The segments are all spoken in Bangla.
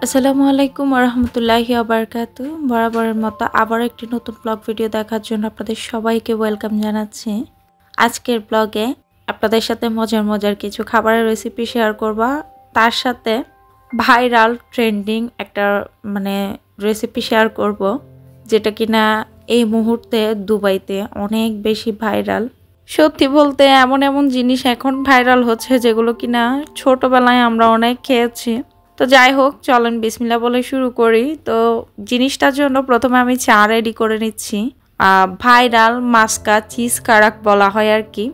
আসসালামু আলাইকুম ওয়া রাহমাতুল্লাহি ওয়া বারাকাতুহু। বরাবরের মতো আবার একটি নতুন ব্লগ ভিডিও দেখার জন্য আপনাদের সবাইকে ওয়েলকাম জানাচ্ছি। আজকের ব্লগে আপনাদের সাথে মজার কিছু খাবারের রেসিপি শেয়ার করব। তার সাথে ভাইরাল ট্রেন্ডিং একটা রেসিপি শেয়ার করব, যেটা কিনা এই মুহূর্তে দুবাইতে অনেক বেশি ভাইরাল। সত্যি বলতে এমন জিনিস এখন ভাইরাল হচ্ছে যেগুলো কিনা ছোটবেলায় আমরা অনেক খেয়েছি। তো যাই হোক, চলেন বিসমিল্লাহ বলে শুরু করি। তো জিনিসটার জন্য প্রথমে আমি চা রেডি করে নিচ্ছি। ভাইরাল মাস্কা চিজ কারাক বলা হয় আর কি।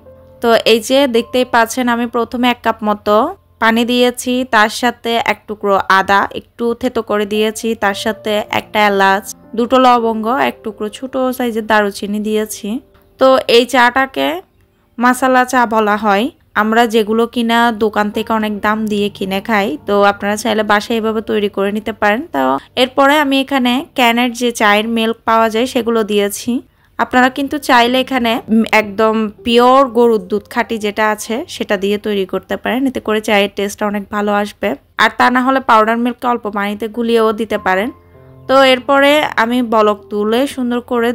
তো এই যে দেখতেই পাচ্ছেন, আমি প্রথমে 1 কাপ মতো পানি দিয়েছি, তার সাথে 1 টুকরো আদা একটু থেতো করে দিয়েছি, তার সাথে একটা এলাচ, 2টো লবঙ্গ, 1 টুকরো ছোট সাইজের দারুচিনি দিয়েছি। তো এই চাটাকে মাসালা চা বলা হয়। আমরা যেগুলো কিনা দোকান থেকে অনেক দাম দিয়ে কিনে খাই, তো আপনারা চাইলে বাসায় এভাবে তৈরি করে নিতে পারেন। তো এরপরে আমি এখানে ক্যানের যে চায়ের মিল্ক পাওয়া যায় সেগুলো দিয়েছি। আপনারা কিন্তু চাইলে এখানে একদম পিওর গরুর দুধ খাঁটি যেটা আছে সেটা দিয়ে তৈরি করতে পারেন, এতে করে চায়ের টেস্টটা অনেক ভালো আসবে। আর তা না হলে পাউডার মিল্কটা অল্প পানিতে গুলিয়েও দিতে পারেন। তো এরপরে আমি বলক তুলে সুন্দর করে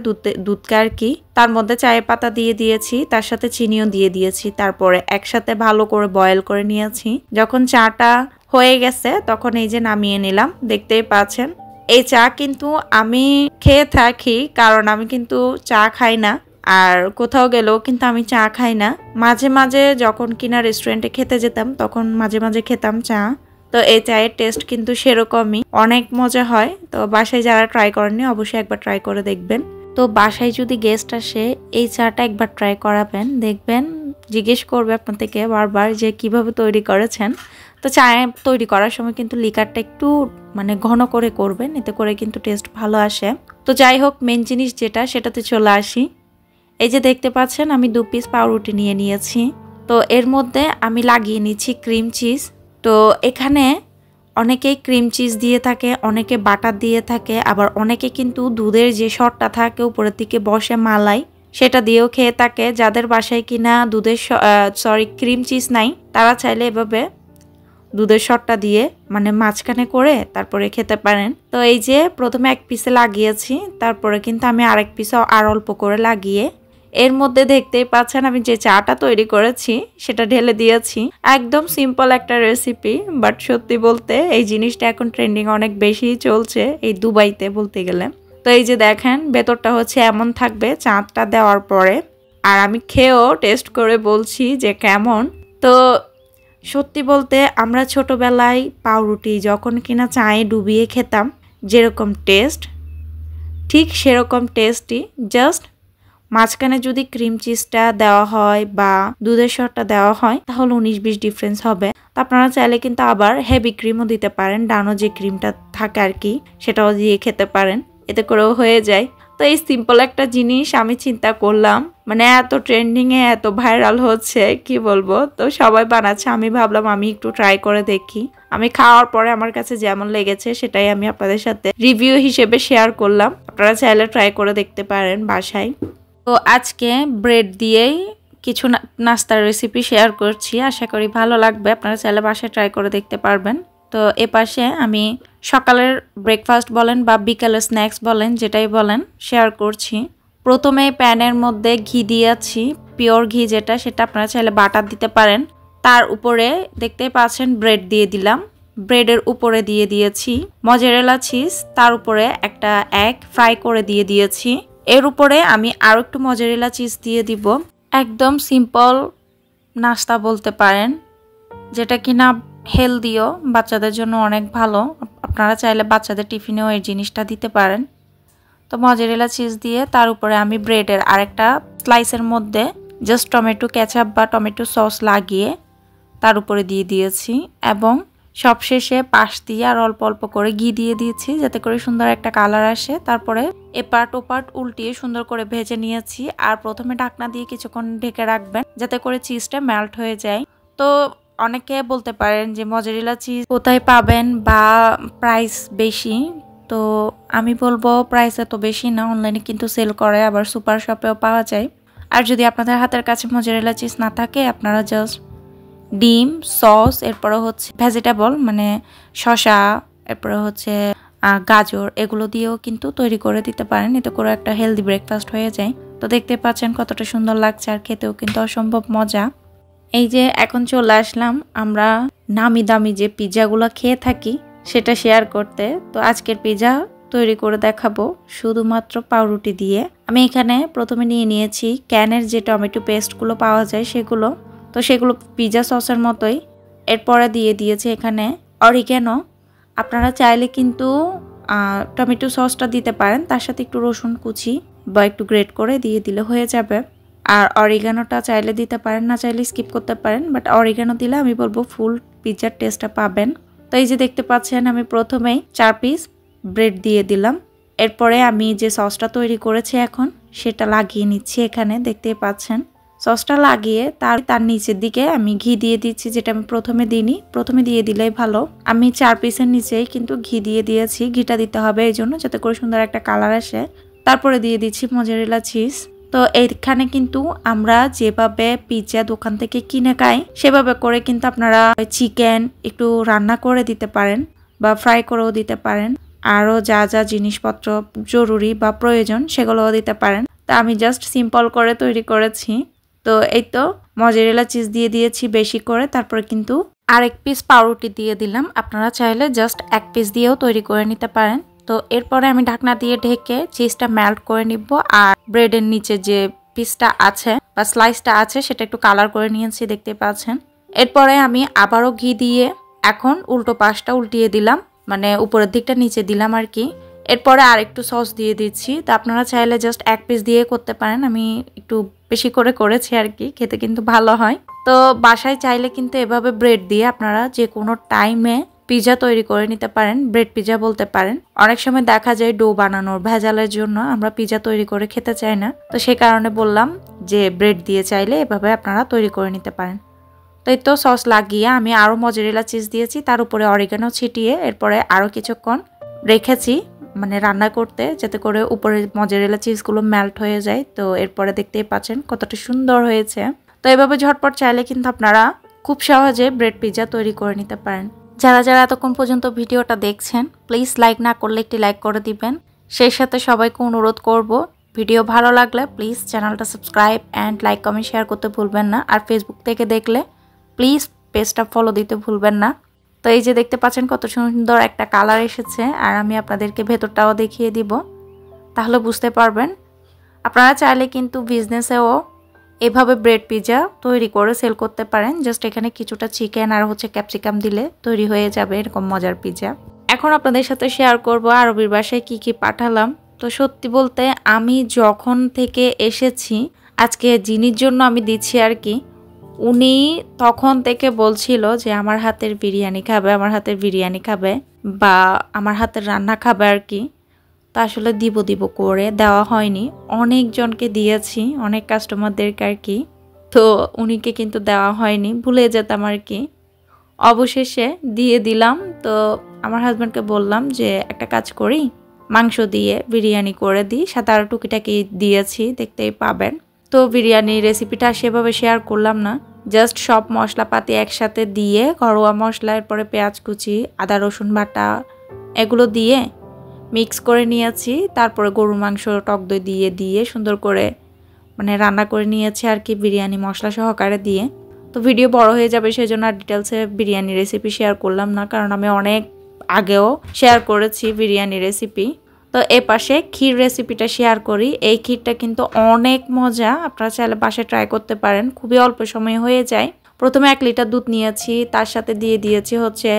দুধকে আর কি তার মধ্যে চায়ের পাতা দিয়ে দিয়েছি, তার সাথে চিনিও দিয়ে দিয়েছি। তারপরে একসাথে ভালো করে বয়েল করে নিয়েছি। যখন চাটা হয়ে গেছে তখন এই যে নামিয়ে নিলাম। দেখতেই পাচ্ছেন এই চা কিন্তু আমি খেয়ে থাকি, কারণ আমি কিন্তু চা খাই না, আর কোথাও গেলেও কিন্তু আমি চা খাই না। মাঝে মাঝে যখন কিনা রেস্টুরেন্টে খেতে যেতাম তখন মাঝে মাঝে খেতাম চা। তো এই চায়ের টেস্ট কিন্তু সেরকমই, অনেক মজা হয়। তো বাসায় যারা ট্রাই করেননি অবশ্যই একবার ট্রাই করে দেখবেন। তো বাসায় যদি গেস্ট আসে এই চাটা একবার ট্রাই করাবেন, দেখবেন জিজ্ঞেস করবে আপনার থেকে বারবার যে কিভাবে তৈরি করেছেন। তো চা তৈরি করার সময় কিন্তু লিকারটা একটু ঘন করে করবেন, এতে করে কিন্তু টেস্ট ভালো আসে। তো যাই হোক, মেন জিনিস যেটা সেটাতে চলে আসি। এই যে দেখতে পাচ্ছেন আমি 2 পিস পাউরুটি নিয়ে নিয়েছি। তো এর মধ্যে আমি লাগিয়ে নিচ্ছি ক্রিম চিজ। তো এখানে অনেকেই ক্রিম চিজ দিয়ে থাকে, অনেকে বাটার দিয়ে থাকে, আবার অনেকে কিন্তু দুধের যে শটটা থাকে উপরের দিকে বসে মালাই, সেটা দিয়েও খেয়ে থাকে। যাদের বাসায় কিনা ক্রিম চিজ নাই তারা চাইলে এভাবে দুধের শটটা দিয়ে মাঝখানে করে তারপরে খেতে পারেন। তো এই যে প্রথমে 1 পিসে লাগিয়েছি, তারপরে কিন্তু আমি আরেক পিসে আর অল্প করে লাগিয়ে এর মধ্যে দেখতেই পাচ্ছেন আমি যে চাটা তৈরি করেছি সেটা ঢেলে দিয়েছি। একদম সিম্পল একটা রেসিপি, বাট সত্যি বলতে এই জিনিসটা এখন ট্রেন্ডিং অনেক বেশি চলছে এই দুবাইতে বলতে গেলে। তো এই যে দেখেন ভেতরটা হচ্ছে এমন থাকবে চাটা দেওয়ার পরে। আর আমি খেয়েও টেস্ট করে বলছি যে কেমন। তো সত্যি বলতে আমরা ছোটবেলায় পাউরুটি যখন কিনা চায়ে ডুবিয়ে খেতাম যেরকম টেস্ট, ঠিক সেরকম টেস্টই, জাস্ট মাঝখানে যদি ক্রিম চিজটা দেওয়া হয় বা দুধের শটটা দেওয়া হয় তাহলে 19-20 ডিফারেন্স হবে। তো আপনারা চাইলে কিন্তু আবার হেভি ক্রিমও দিতে পারেন, ডানো যে ক্রিমটা থাকে আর কি সেটাও দিয়ে খেতে পারেন, এতে করেও হয়ে যায়। তো এই সিম্পল একটা জিনিস আমি চিন্তা করলাম, এত ট্রেন্ডিং এ এত ভাইরাল হচ্ছে কি বলবো। তো সবাই বানাচ্ছে, আমি ভাবলাম আমি একটু ট্রাই করে দেখি। আমি খাওয়ার পরে আমার কাছে যেমন লেগেছে সেটাই আমি আপনাদের সাথে রিভিউ হিসেবে শেয়ার করলাম। আপনারা চাইলে ট্রাই করে দেখতে পারেন বাসায়। তো আজকে ব্রেড দিয়েই কিছু নাস্তার রেসিপি শেয়ার করছি, আশা করি ভালো লাগবে। আপনারা চাইলে বাসায় ট্রাই করে দেখতে পারবেন। তো এপাশে আমি সকালের ব্রেকফাস্ট বলেন বা বিকালের স্ন্যাক্স বলেন যেটাই বলেন শেয়ার করছি। প্রথমে প্যানের মধ্যে ঘি দিয়েছি, পিওর ঘি যেটা, সেটা আপনারা চাইলে বাটার দিতে পারেন। তার উপরে দেখতেই পাচ্ছেন ব্রেড দিয়ে দিলাম, ব্রেডের উপরে দিয়ে দিয়েছি মজারেলা চিজ, তার উপরে একটা এগ ফ্রাই করে দিয়ে দিয়েছি। এর উপরে আমি আরো একটু মজারেলা চিজ দিয়ে দিব। একদম সিম্পল নাস্তা বলতে পারেন, যেটা কিনা হেলদিও, বাচ্চাদের জন্য অনেক ভালো। আপনারা চাইলে বাচ্চাদের টিফিনেও এই জিনিসটা দিতে পারেন। তো মজারেলা চিজ দিয়ে তার উপরে আমি ব্রেডের আরেকটা স্লাইসের মধ্যে জাস্ট টমেটো কেচাপ বা টমেটো সস লাগিয়ে তার উপরে দিয়ে দিয়েছি, এবং সবশেষে পাশ দিয়ে আর অল্প অল্প করে ঘি দিয়ে দিয়েছি যাতে করে সুন্দর একটা কালার আসে। তারপরে এপার্ট ওপার্ট উল্টিয়ে সুন্দর করে ভেজে নিয়েছি। আর প্রথমে ঢাকনা দিয়ে কিছুক্ষণ ঢেকে রাখবেন যাতে করে চিজটা মেল্ট হয়ে যায়। তো অনেকে বলতে পারেন যে মজারেলা চিজ কোথায় পাবেন বা প্রাইস বেশি। তো আমি বলবো প্রাইস এত বেশি না, অনলাইনে কিন্তু সেল করে, আবার সুপার শপেও পাওয়া যায়। আর যদি আপনাদের হাতের কাছে মজারেলা চিজ না থাকে আপনারা জাস্ট ডিম, সস, এরপরে হচ্ছে ভেজিটেবল শসা, এরপরে হচ্ছে গাজর, এগুলো দিয়েও কিন্তু তৈরি করে দিতে পারেন। এতে করে একটা হেলদি ব্রেকফাস্ট হয়ে যায়। তো দেখতে পাচ্ছেন কতটা সুন্দর লাগছে, আর খেতেও কিন্তু অসম্ভব মজা। এই যে এখন চলে আসলাম আমরা নামি দামি যে পিৎজাগুলো খেয়ে থাকি সেটা শেয়ার করতে। তো আজকের পিৎজা তৈরি করে দেখাবো শুধুমাত্র পাউরুটি দিয়ে। আমি এখানে প্রথমে নিয়ে নিয়েছি ক্যানের যে টমেটো পেস্টগুলো পাওয়া যায় সেগুলো। তো সেগুলো পিৎজা সসের মতোই। এরপরে দিয়ে দিয়েছি এখানে অরিগ্যানো। আপনারা চাইলে কিন্তু টমেটো সসটা দিতে পারেন, তার সাথে একটু রসুন কুচি বা একটু গ্রেট করে দিয়ে দিলে হয়ে যাবে। আর অরিগ্যানোটা চাইলে দিতে পারেন, না চাইলে স্কিপ করতে পারেন, বাট অরিগ্যানো দিলে আমি বলবো ফুল পিৎজার টেস্টটা পাবেন। তো এই যে দেখতে পাচ্ছেন আমি প্রথমেই 4 পিস ব্রেড দিয়ে দিলাম। এরপরে আমি যে সসটা তৈরি করেছি এখন সেটা লাগিয়ে নিচ্ছি। এখানে দেখতেই পাচ্ছেন সসটা লাগিয়ে তার নিচের দিকে আমি ঘি দিয়ে দিচ্ছি, যেটা আমি প্রথমে দিইনি। প্রথমে দিয়ে দিলেই ভালো। আমি 4 পিসের নিচেই কিন্তু ঘি দিয়ে দিয়েছি। ঘিটা দিতে হবে এই জন্য যাতে করে সুন্দর একটা কালার আসে। তারপরে দিয়ে দিচ্ছি মোজারেলা চিজ। তো এইখানে কিন্তু আমরা যেভাবে পিৎজা দোকান থেকে কিনে খাই সেভাবে করে কিন্তু আপনারা চিকেন একটু রান্না করে দিতে পারেন বা ফ্রাই করেও দিতে পারেন। আরও যা যা জিনিসপত্র জরুরি বা প্রয়োজন সেগুলোও দিতে পারেন। তা আমি জাস্ট সিম্পল করে তৈরি করেছি। তো এই তো মোজারেলা চিজ দিয়ে দিয়েছি বেশি করে। তারপরে কিন্তু আরেক পিস পাউরুটি দিয়ে দিলাম। আপনারা চাইলে জাস্ট 1 পিস দিয়েও তৈরি করে নিতে পারেন। তো এরপরে আমি ঢাকনা দিয়ে ঢেকে চিজটা মেল্ট করে নিব। আর ব্রেডের নিচে যে পিসটা আছে বা স্লাইসটা আছে সেটা একটু কালার করে নিয়েছি, দেখতে পাচ্ছেন। এরপরে আমি আবারও ঘি দিয়ে এখন উল্টো পাশটা উল্টিয়ে দিলাম, মানে উপরের দিকটা নিচে দিলাম আর কি। এরপরে আর একটু সস দিয়ে দিচ্ছি। তো আপনারা চাইলে জাস্ট 1 পিস দিয়ে করতে পারেন। আমি একটু বেশি করে করেছি আর কি, খেতে কিন্তু ভালো হয়। তো বাসায় চাইলে কিন্তু এভাবে ব্রেড দিয়ে আপনারা যে কোনো টাইমে পিৎজা তৈরি করে নিতে পারেন। ব্রেড পিৎজা বলতে পারেন। অনেক সময় দেখা যায় ডো বানানোর ভেজালের জন্য আমরা পিৎজা তৈরি করে খেতে চাই না। তো সেই কারণে বললাম যে ব্রেড দিয়ে চাইলে এভাবে আপনারা তৈরি করে নিতে পারেন। তো এই তো সস লাগিয়ে আমি আরও মোজারেলা চিজ দিয়েছি, তার উপরে অরিগ্যানো ছিটিয়ে এরপরে আরও কিছুক্ষণ রেখেছি মানে রান্না করতে, যাতে করে উপরে মোজারেলা চিজগুলো মেল্ট হয়ে যায়। তো এরপরে দেখতেই পাচ্ছেন কতটা সুন্দর হয়েছে। তো এভাবে ঝটপট চাইলে কিন্তু আপনারা খুব সহজে ব্রেড পিৎজা তৈরি করে নিতে পারেন। যারা যারা এতক্ষণ পর্যন্ত ভিডিওটা দেখছেন প্লিজ লাইক না করলে একটি লাইক করে দিবেন। সেই সাথে সবাইকে অনুরোধ করব ভিডিও ভালো লাগলে প্লিজ চ্যানেলটা subscribe and like comment share করতে ভুলবেন না। আর ফেসবুক থেকে দেখলে প্লিজ পেজটা ফলো দিতে ভুলবেন না। তো এই যে দেখতে পাচ্ছেন কত সুন্দর একটা কালার এসেছে। আর আমি আপনাদেরকে ভেতরটাও দেখিয়ে দিব, তাহলে বুঝতে পারবেন। আপনারা চাইলে কিন্তু বিজনেসেও এভাবে ব্রেড পিৎজা তৈরি করে সেল করতে পারেন। জাস্ট এখানে কিছুটা চিকেন আর হচ্ছে ক্যাপসিকাম দিলে তৈরি হয়ে যাবে এরকম মজার পিৎজা। এখন আপনাদের সাথে শেয়ার করব আরবির বাসায় কি কি পাঠালাম। তো সত্যি বলতে আমি যখন থেকে এসেছি আজকে যিনির জন্য আমি দিচ্ছি আর কি, উনি তখন থেকে বলছিল যে আমার হাতের বিরিয়ানি খাবে, আমার হাতের বিরিয়ানি খাবে বা আমার হাতের রান্না খাবে আর কি। তো আসলে দিব করে দেওয়া হয়নি। অনেকজনকে দিয়েছি, অনেক কাস্টমারদেরকে আর কি। তো উনিকে কিন্তু দেওয়া হয়নি, ভুলে যেতাম আর কি। অবশেষে দিয়ে দিলাম। তো আমার হাজব্যান্ডকে বললাম যে একটা কাজ করি, মাংস দিয়ে বিরিয়ানি করে দিই, সাথে আরও টুকিটাকি দিয়েছি, দেখতেই পাবেন। তো বিরিয়ানি রেসিপিটা সেভাবে শেয়ার করলাম না, জাস্ট সব মশলাপাতি একসাথে দিয়ে ঘরোয়া মশলা, এরপরে পেঁয়াজ কুচি, আদা রসুন বাটা এগুলো দিয়ে মিক্স করে নিয়েছি। তারপরে গরুর মাংস টক দই দিয়ে সুন্দর করে মানে রান্না করে নিয়েছি আর কি, বিরিয়ানি মশলা সহকারে দিয়ে। তো ভিডিও বড় হয়ে যাবে সেজন্য আর ডিটেলসে বিরিয়ানি রেসিপি শেয়ার করলাম না, কারণ আমি অনেক আগেও শেয়ার করেছি বিরিয়ানি রেসিপি। তো এ পাশে ক্ষীর রেসিপিটা শেয়ার করি। এই ক্ষীরটা কিন্তু অনেক মজা, আপনারা চাইলে বাসায় ট্রাই করতে পারেন, খুবই অল্প সময়ে হয়ে যায়। প্রথমে 1 লিটার দুধ নিয়েছি, তার সাথে দিয়ে দিয়েছি হচ্ছে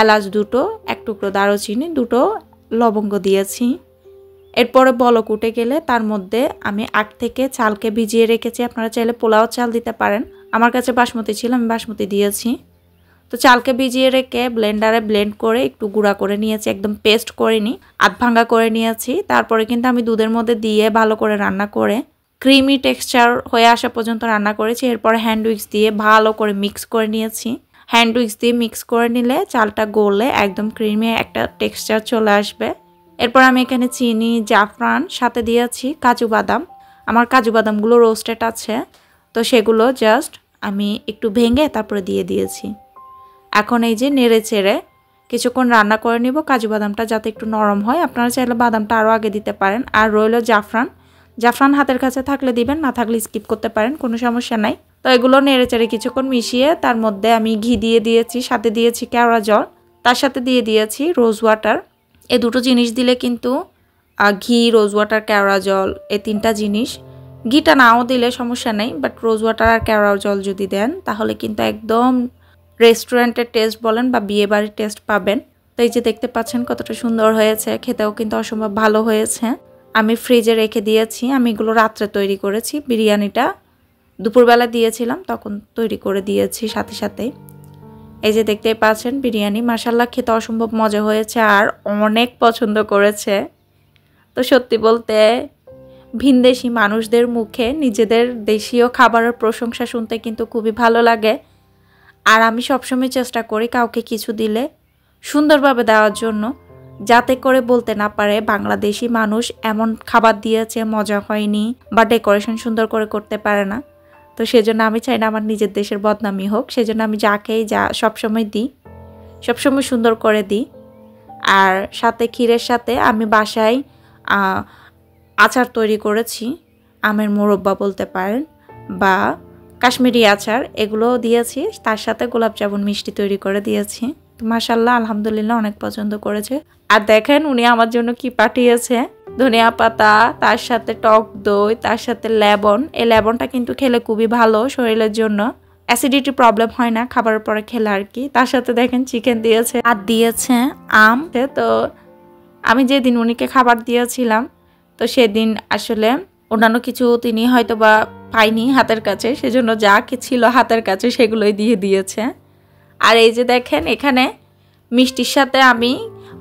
এলাচ 2টো, 1 টুকরো দারুচিনি, 2টো লবঙ্গ দিয়েছি। এরপরে বলক উঠে গেলে তার মধ্যে আমি আগ থেকে চালকে ভিজিয়ে রেখেছি। আপনারা চাইলে পোলাও চাল দিতে পারেন, আমার কাছে বাসমতি ছিল, আমি বাসমতি দিয়েছি। তো চালকে ভিজিয়ে রেখে ব্লেন্ডারে ব্লেন্ড করে একটু গুঁড়া করে নিয়েছি, একদম পেস্ট করিনি, আধ ভাঙ্গা করে নিয়েছি। তারপরে কিন্তু আমি দুধের মধ্যে দিয়ে ভালো করে রান্না করে ক্রিমি টেক্সচার হয়ে আসা পর্যন্ত রান্না করেছি। এরপরে হ্যান্ড উইক্স দিয়ে ভালো করে মিক্স করে নিয়েছি। হ্যান্ড উইক্স দিয়ে মিক্স করে নিলে চালটা গলে একদম ক্রিমি একটা টেক্সচার চলে আসবে। এরপর আমি এখানে চিনি, জাফরান, সাথে দিয়েছি কাজু বাদাম। আমার কাজু বাদামগুলো রোস্টেড আছে, তো সেগুলো জাস্ট আমি একটু ভেঙে তারপরে দিয়ে দিয়েছি। এখন এই যে নেড়ে চেড়ে কিছুক্ষণ রান্না করে নিব কাজু বাদামটা যাতে একটু নরম হয়। আপনারা চাইলে বাদামটা আরও আগে দিতে পারেন। আর রইল জাফরান হাতের কাছে থাকলে দিবেন, না থাকলে স্কিপ করতে পারেন, কোনো সমস্যা নাই। তো এগুলো নেড়েচেড়ে কিছুক্ষণ মিশিয়ে তার মধ্যে আমি ঘি দিয়ে দিয়েছি, সাথে দিয়েছি কেওড়া জল, তার সাথে দিয়ে দিয়েছি রোজ ওয়াটার। এই দুটো জিনিস দিলে কিন্তু ঘি, রোজ ওয়াটার, কেওড়া জল, এই তিনটা জিনিস, ঘিটা নাও দিলে সমস্যা নেই, বাট রোজ ওয়াটার আর কেওড়া জল যদি দেন তাহলে কিন্তু একদম রেস্টুরেন্টের টেস্ট বলেন বা বিয়ে বাড়ির টেস্ট পাবেন। তো এই যে দেখতে পাচ্ছেন কতটা সুন্দর হয়েছে, খেতেও কিন্তু অসম্ভব ভালো হয়েছে। আমি ফ্রিজে রেখে দিয়েছি, আমি এগুলো রাত্রে তৈরি করেছি। বিরিয়ানিটা দুপুরবেলা দিয়েছিলাম, তখন তৈরি করে দিয়েছি সাথে সাথে। এই যে দেখতেই পাচ্ছেন বিরিয়ানি, মাশাআল্লাহ খেতে অসম্ভব মজা হয়েছে আর অনেক পছন্দ করেছে। তো সত্যি বলতে ভিনদেশি মানুষদের মুখে নিজেদের দেশীয় খাবারের প্রশংসা শুনতে কিন্তু খুবই ভালো লাগে। আর আমি সবসময় চেষ্টা করি কাউকে কিছু দিলে সুন্দরভাবে দেওয়ার জন্য, যাতে করে বলতে না পারে বাংলাদেশি মানুষ এমন খাবার দিয়েছে মজা হয়নি বা ডেকোরেশন সুন্দর করে করতে পারে না। তো সেজন্য আমি চাই না আমার নিজের দেশের বদনামি হোক, সেজন্য আমি যাকেই যা সবসময় দিই, সবসময় সুন্দর করে দিই। আর সাথে ক্ষীরের সাথে আমি বাসায় আচার তৈরি করেছি, আমের মোরব্বা বলতে পারেন বা কাশ্মীরি আচার, এগুলোও দিয়েছি। তার সাথে গোলাপ জামুন মিষ্টি তৈরি করে দিয়েছি। তো মাশাআল্লাহ আলহামদুলিল্লাহ অনেক পছন্দ করেছে। আর দেখেন উনি আমার জন্য কি পাঠিয়েছে, ধনিয়া পাতা, তার সাথে টক দই, তার সাথে লেবন। এই লেবনটা কিন্তু খেলে খুবই ভালো শরীরের জন্য, অ্যাসিডিটি প্রবলেম হয় না খাবারের পরে খেলে আর কি। তার সাথে দেখেন চিকেন দিয়েছে আর দিয়েছে আম। তো আমি যেদিন উনিকে খাবার দিয়েছিলাম, তো সেদিন আসলে অন্যান্য কিছু তিনি হয়তো বা পাইনি হাতের কাছে, সেজন্য যা ছিল হাতের কাছে সেগুলোই দিয়ে দিয়েছে। আর এই যে দেখেন এখানে মিষ্টির সাথে আমি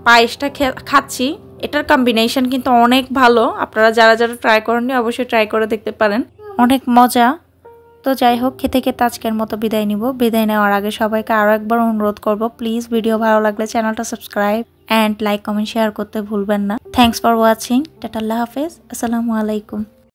পায়েসটা খাচ্ছি, এটার কম্বিনেশন কিন্তু অনেক ভালো। আপনারা যারা যারা ট্রাই করেননি অবশ্যই ট্রাই করে দেখতে পারেন, অনেক মজা। তো যাই হোক, খেতে খেতে আজকের মতো বিদায় নিব। বিদায় নেওয়ার আগে সবাইকে আরও একবার অনুরোধ করব, প্লিজ ভিডিও ভালো লাগলে চ্যানেলটা subscribe and like comment share করতে ভুলবেন না। Thanks for watching. টাটা, আল্লাহ হাফেজ, আসসালামু আলাইকুম।